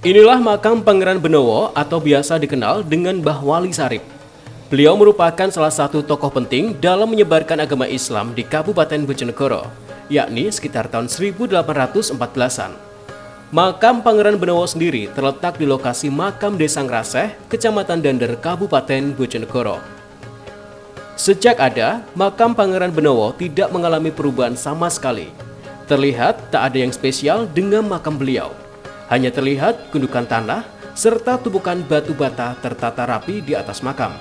Inilah makam Pangeran Benowo atau biasa dikenal dengan Mbah Wali Sarip. Beliau merupakan salah satu tokoh penting dalam menyebarkan agama Islam di Kabupaten Bojonegoro, yakni sekitar tahun 1814-an. Makam Pangeran Benowo sendiri terletak di lokasi makam Desa Ngraseh, Kecamatan Dander, Kabupaten Bojonegoro. Sejak ada, makam Pangeran Benowo tidak mengalami perubahan sama sekali. Terlihat tak ada yang spesial dengan makam beliau. Hanya terlihat gundukan tanah serta tumpukan batu bata tertata rapi di atas makam.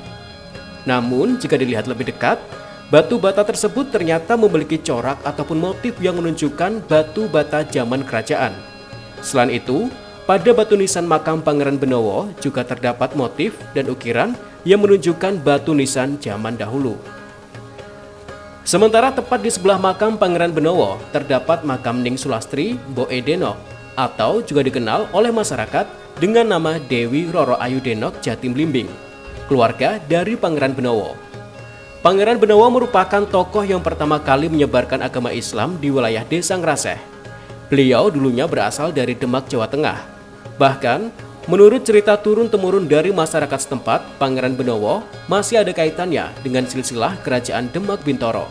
Namun, jika dilihat lebih dekat, batu bata tersebut ternyata memiliki corak ataupun motif yang menunjukkan batu bata zaman kerajaan. Selain itu, pada batu nisan makam Pangeran Benowo juga terdapat motif dan ukiran yang menunjukkan batu nisan zaman dahulu. Sementara tepat di sebelah makam Pangeran Benowo terdapat makam Ning Sulastri Mboke Denok atau juga dikenal oleh masyarakat dengan nama Dewi Roro Ayu Denok Jatim Blimbing, keluarga dari Pangeran Benowo. Pangeran Benowo merupakan tokoh yang pertama kali menyebarkan agama Islam di wilayah Desa Ngraseh. Beliau dulunya berasal dari Demak, Jawa Tengah. Bahkan, menurut cerita turun-temurun dari masyarakat setempat, Pangeran Benowo masih ada kaitannya dengan silsilah kerajaan Demak Bintoro.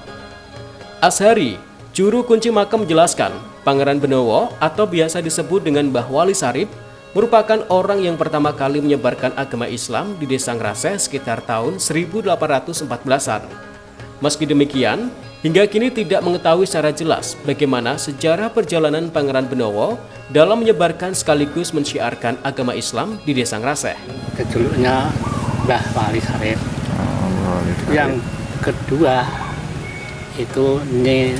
Ashari, juru kunci makam menjelaskan, Pangeran Benowo atau biasa disebut dengan Mbah Wali Sarip merupakan orang yang pertama kali menyebarkan agama Islam di Desa Ngraseh sekitar tahun 1814-an. Meski demikian, hingga kini tidak mengetahui secara jelas bagaimana sejarah perjalanan Pangeran Benowo dalam menyebarkan sekaligus mensyiarkan agama Islam di Desa Ngraseh. Kejuluknya Mbah Wali Sarip. Yang kedua itu Ning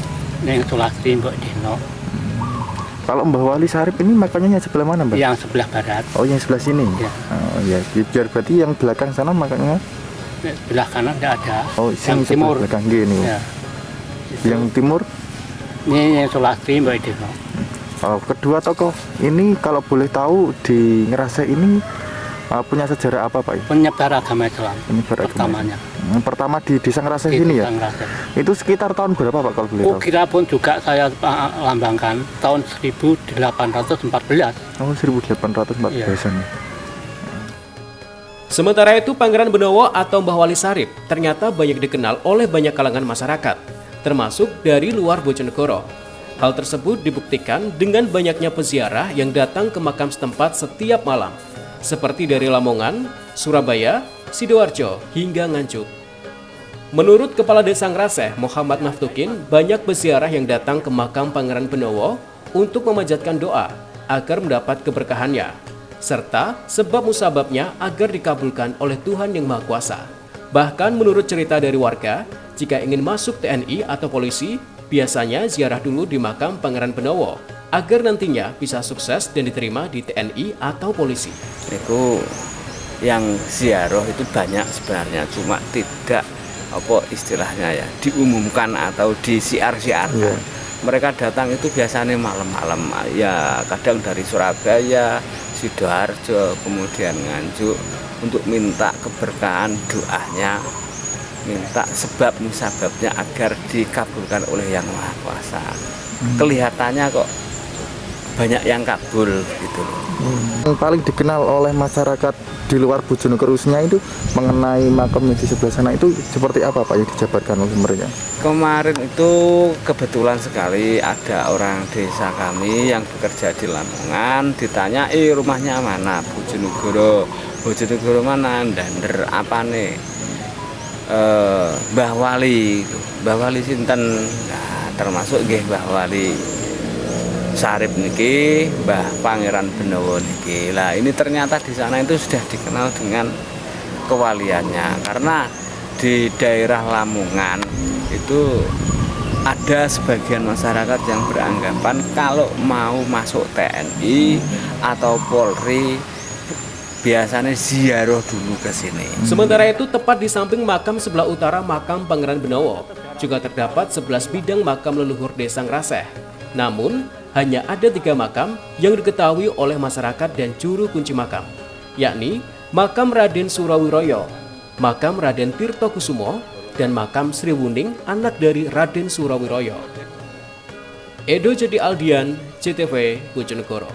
Sulastri Mboke Denok. Kalau Mbah Wali Sarip ini makamnya sebelah mana, Mbak? Yang sebelah barat. Oh, yang sebelah sini? Ya. Oh, ya. Biar berarti yang belakang sana makamnya? Sebelah kanan tidak ada. Oh, yang timur. Belakang gini. Ya. Yang timur? Ini yang Sulastri Mboke Denok. Oh, kedua tokoh ini kalau boleh tahu di Ngraseh ini punya sejarah apa, Pak? Penyebar agama Islam. Penyebar pertamanya. Pertama di Desa Ngraseh sini ya? Ngraseh. Itu sekitar tahun berapa, Pak, kalau boleh tahu? Kira pun juga saya lambangkan tahun 1814. Oh, 1814-an. Ya. Sementara itu, Pangeran Benowo atau Mbah Wali Sarip ternyata banyak dikenal oleh banyak kalangan masyarakat, termasuk dari luar Bojonegoro. Hal tersebut dibuktikan dengan banyaknya peziarah yang datang ke makam setempat setiap malam, seperti dari Lamongan, Surabaya, Sidoarjo, hingga Nganjuk. Menurut Kepala Desa Ngraseh, Muhammad Naftukin, banyak peziarah yang datang ke makam Pangeran Benowo untuk memanjatkan doa agar mendapat keberkahannya, serta sebab musababnya agar dikabulkan oleh Tuhan Yang Maha Kuasa. Bahkan menurut cerita dari warga, jika ingin masuk TNI atau polisi, biasanya ziarah dulu di makam Pangeran Benowo agar nantinya bisa sukses dan diterima di TNI atau polisi. Itu yang ziarah itu banyak sebenarnya, cuma tidak apa istilahnya ya diumumkan atau disiar-siarkan. Yeah. Mereka datang itu biasanya malam-malam, ya kadang dari Surabaya, Sidoarjo, kemudian Nganjuk untuk minta keberkahan doanya, minta sebab musababnya agar dikabulkan oleh Yang Maha Kuasa. Kelihatannya kok banyak yang kabul gitu. Yang paling dikenal oleh masyarakat di luar Bojonegoro itu mengenai makamnya di sebelah sana itu seperti apa, Pak, yang dijabarkan oleh mereka? Kemarin itu kebetulan sekali ada orang desa kami yang bekerja di Lamongan, ditanya, rumahnya mana? Bojonegoro. Bojonegoro mana? Dander apa nih? Mbah Wali. Mbah Wali sinten? Nah, termasuk nggih Mbah Wali Sarip niki, Mbah Pangeran Benowo niki. Lah ini ternyata di sana itu sudah dikenal dengan kewaliannya, karena di daerah Lamongan itu ada sebagian masyarakat yang beranggapan kalau mau masuk TNI atau Polri biasanya ziarah dulu ke sini. Sementara itu, tepat di samping makam sebelah utara makam Pangeran Benowo juga terdapat 11 bidang makam leluhur Desa Ngraseh. Namun, hanya ada 3 makam yang diketahui oleh masyarakat dan juru kunci makam, yakni makam Raden Surawiroyo, makam Raden Tirtokusumo, dan makam Sri Wuning, anak dari Raden Surawiroyo. Edo Jadi Aldian, CTV, Bojonegoro.